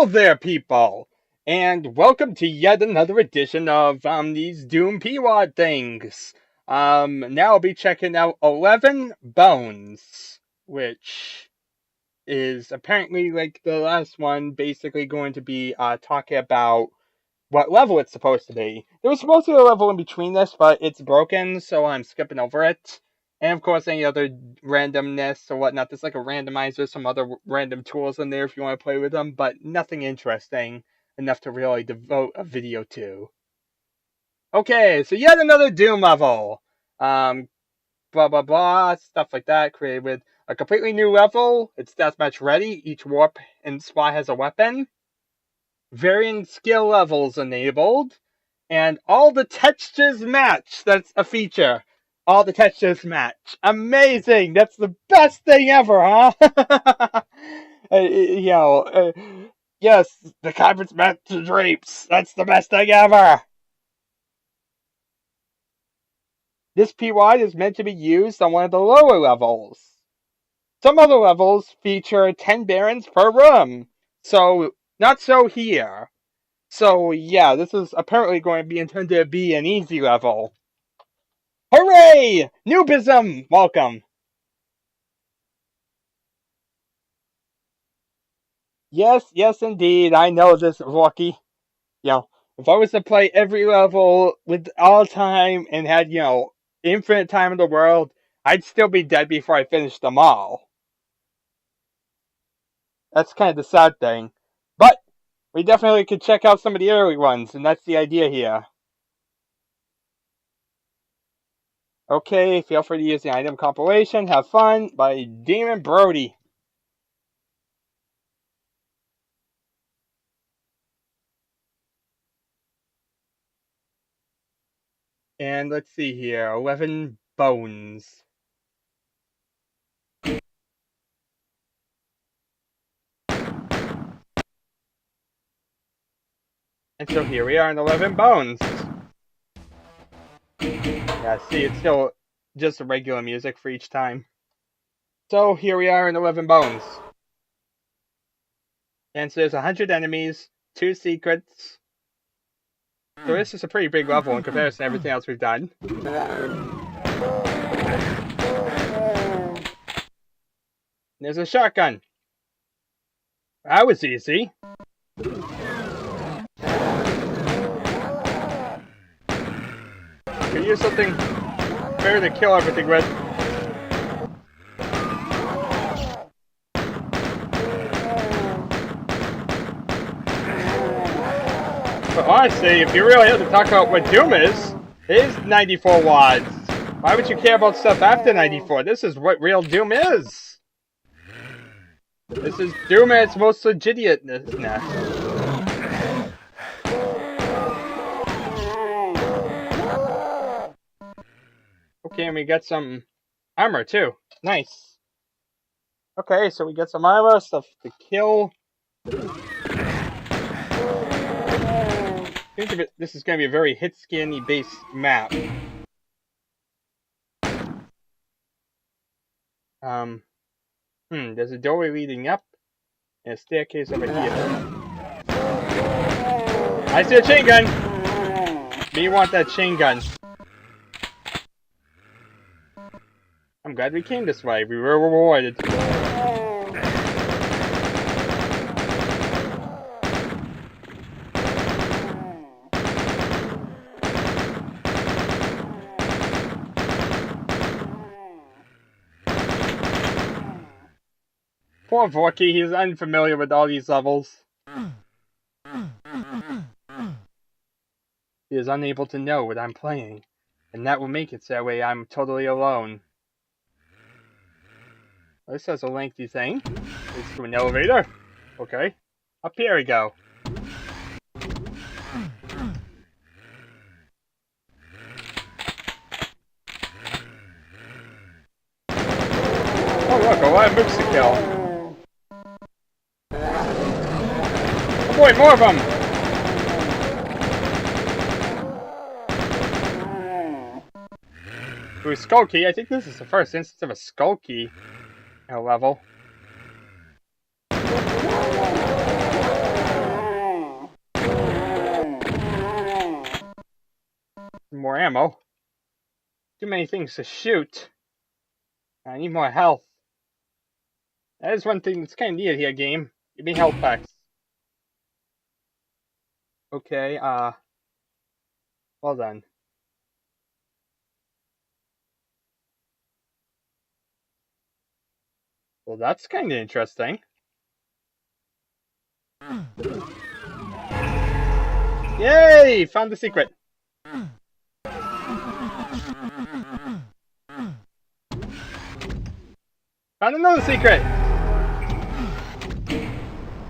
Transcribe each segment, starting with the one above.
Hello there, people, and welcome to yet another edition of these Doom P-Wad things. Now I'll be checking out 11 Bones, which is apparently like the last one, basically going to be talking about what level it's supposed to be. There was supposed to be a level in between this, but it's broken, so I'm skipping over it. And of course, any other randomness or whatnot. There's like a randomizer, some other random tools in there if you want to play with them, but nothing interesting enough to really devote a video to. Okay, so yet another Doom level. Blah blah blah, stuff like that, created with a completely new level. It's deathmatch ready. Each warp and spot has a weapon. Varying skill levels enabled. And all the textures match. That's a feature. All the textures match. Amazing! That's the best thing ever, huh? Yes, the carpets match the drapes. That's the best thing ever! This PY is meant to be used on one of the lower levels. Some other levels feature 10 barons per room. So, not so here. So, yeah, this is apparently going to be intended to be an easy level. Hooray! Noobism! Welcome! Yes, indeed, I know this, Rocky. If I was to play every level with all time and had, infinite time in the world, I'd still be dead before I finished them all. That's kind of the sad thing. But, we definitely could check out some of the early ones, and that's the idea here. Okay, feel free to use the item compilation. Have fun by Damon Brodie. And let's see here, 11 Bones. And so here we are in 11 Bones. Yeah, see, it's still just the regular music for each time. So here we are in 11 Bones. And so there's 100 enemies, 2 secrets. So this is a pretty big level in comparison to everything else we've done. There's a shotgun. That was easy. Could use something better to kill everything with. But honestly, if you really have to talk about what Doom is, it is 94 watts. Why would you care about stuff after 94? This is what real Doom is. This is Doom at its most legitimateness. Okay, and we got some armor too. Nice. Okay, so we got some armor, stuff to kill. Seems like this is going to be a very hit-scanny based map. There's a doorway leading up, and a staircase over here. I see a chain gun! Me want that chain gun. I'm glad we came this way. We were rewarded. Poor Vorky, he's unfamiliar with all these levels. He is unable to know what I'm playing, and that will make it so that way I'm totally alone. This has a lengthy thing. It's to an elevator. Okay. Up here we go. Oh look, a lot of mooks to kill. Oh boy, more of them! Ooh, skull key. I think this is the first instance of a skull key in a level. more ammo. Too many things to shoot. I need more health. That is one thing that's kind of needed here, game. Give me health packs. Okay, well done. Well, that's kind of interesting. Yay! Found the secret. Found another secret!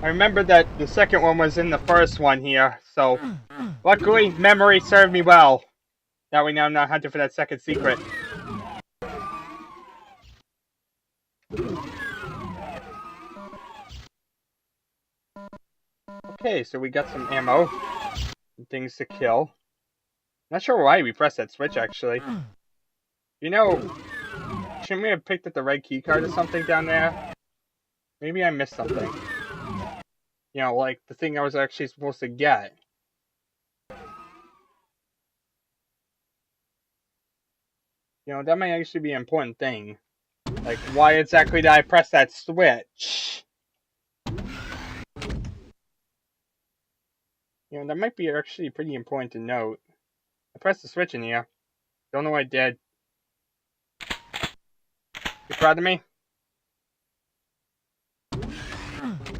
I remember that the second one was in the first one here, so luckily memory served me well. That way now I'm not hunting for that second secret. Okay, so we got some ammo. Some things to kill. Not sure why we pressed that switch, actually. You know, shouldn't we have picked up the red key card or something down there? Maybe I missed something. You know, like the thing I was actually supposed to get. You know, that might actually be an important thing. Like, why exactly did I press that switch? You know, that might be actually pretty important to note. I pressed the switch in here. Don't know what I did. You proud of me?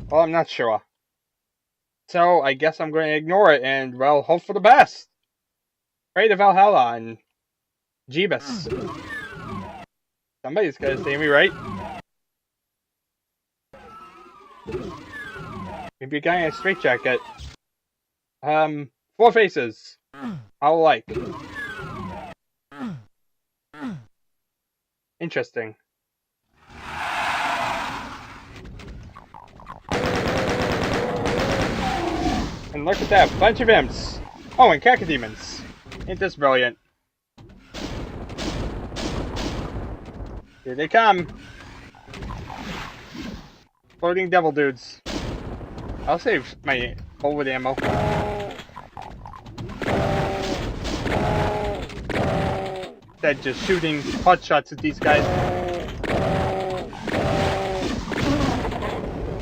Well, I'm not sure. So, I guess I'm going to ignore it and, well, hope for the best. Pray to Valhalla and Jeebus. Somebody's got to save me, right? Maybe a guy in a straitjacket. 4 faces. I'll like. Interesting. And look at that, bunch of imps. Oh, and cacodemons. Ain't this brilliant? Here they come. Floating devil dudes. I'll save my forward ammo. Instead, just shooting hot shots at these guys.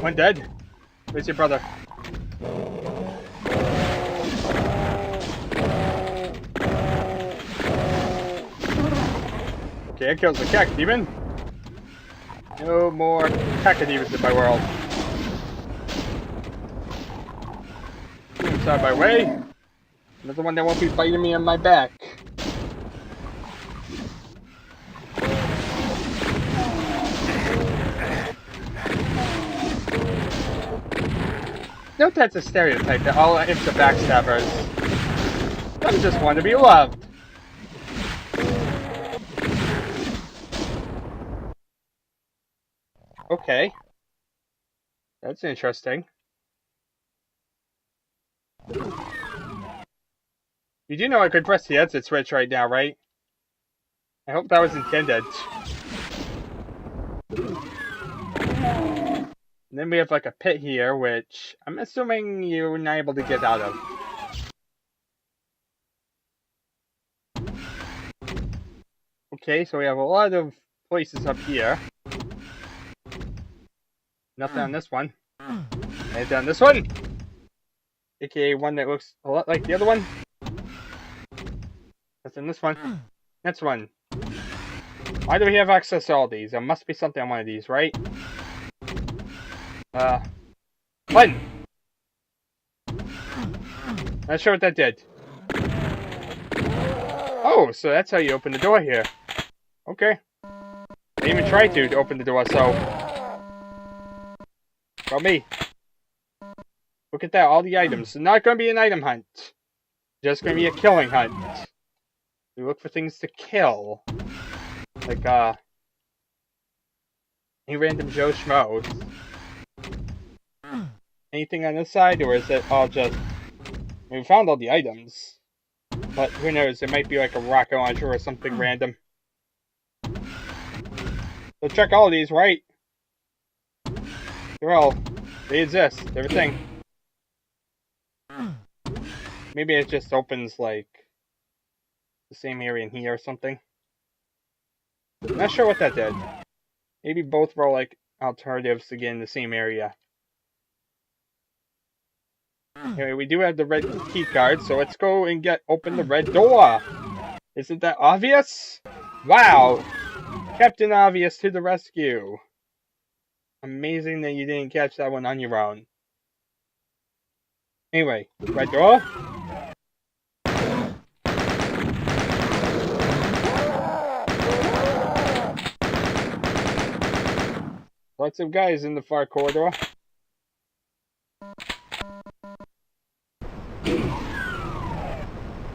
One dead. Where's your brother? Okay, that kills the cacodemon. No more cacodemons in my world. Inside my way. Another one that won't be biting me on my back. Note that's a stereotype that all imps are backstabbers. Some just want to be loved. Okay. That's interesting. You do know I could press the exit switch right now, right? I hope that was intended. And then we have like a pit here, which I'm assuming you're not able to get out of. Okay, so we have a lot of places up here. Nothing on this one. And on this one! AKA one that looks a lot like the other one. Nothing on this one. Next one. Why do we have access to all these? There must be something on one of these, right? Button! Not sure what that did. Oh, so that's how you open the door here. Okay. I didn't even try to open the door, so... About me. Look at that, all the items. It's not going to be an item hunt. Just going to be a killing hunt. We look for things to kill. Like, any random Joe Schmoes. Anything on this side, or is it all just... I mean, we found all the items. But who knows, it might be like a rocket launcher or something random. So check all of these, right? They exist, they're a thing. Maybe it just opens like... the same area in here or something. Not sure what that did. Maybe both were like alternatives to get in the same area. Anyway, we do have the red key card, so let's go and open the red door. Isn't that obvious? Wow! Captain Obvious to the rescue. Amazing that you didn't catch that one on your own. Anyway, red door. Lots of guys in the far corridor.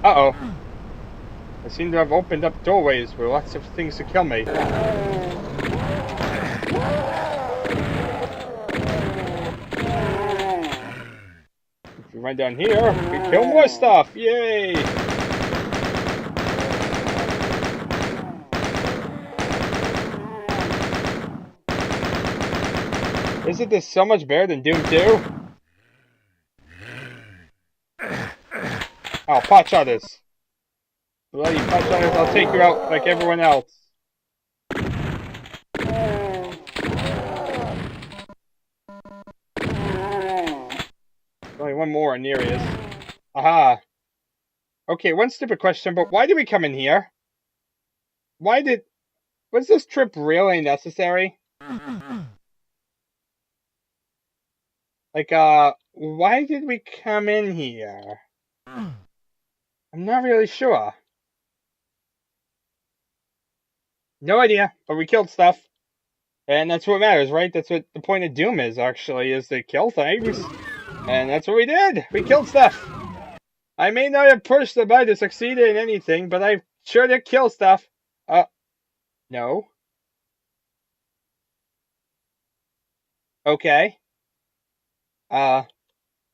Uh-oh. I seem to have opened up doorways with lots of things to kill me. If we run down here, we kill more stuff! Yay! Isn't this so much better than Doom 2? Oh, pot shotters. Bloody pot shotters, I'll take you out like everyone else. Only one more and here he is. Aha. Okay, one stupid question, but why did we come in here? Was this trip really necessary? Like, why did we come in here? I'm not really sure. No idea, but we killed stuff. And that's what matters, right? That's what the point of Doom is, actually, is to kill things. And that's what we did! We killed stuff! I may not have pushed the button to succeed in anything, but I sure did kill stuff. No. Okay. Well,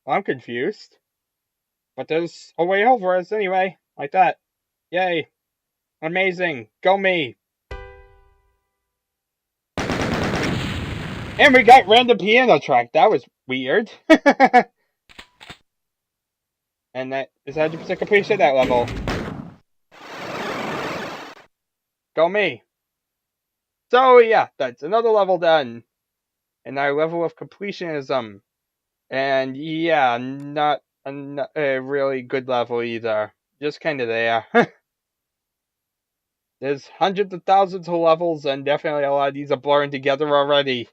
I'm confused. But there's a way over us anyway, like that. Yay. Amazing. Go me. And we got random piano track. That was weird. And that is 100% completion of that level. Go me. So yeah, that's another level done. And our level of completionism. And yeah, not a really good level either. Just kind of there. There's hundreds of thousands of levels, and definitely a lot of these are blurring together already.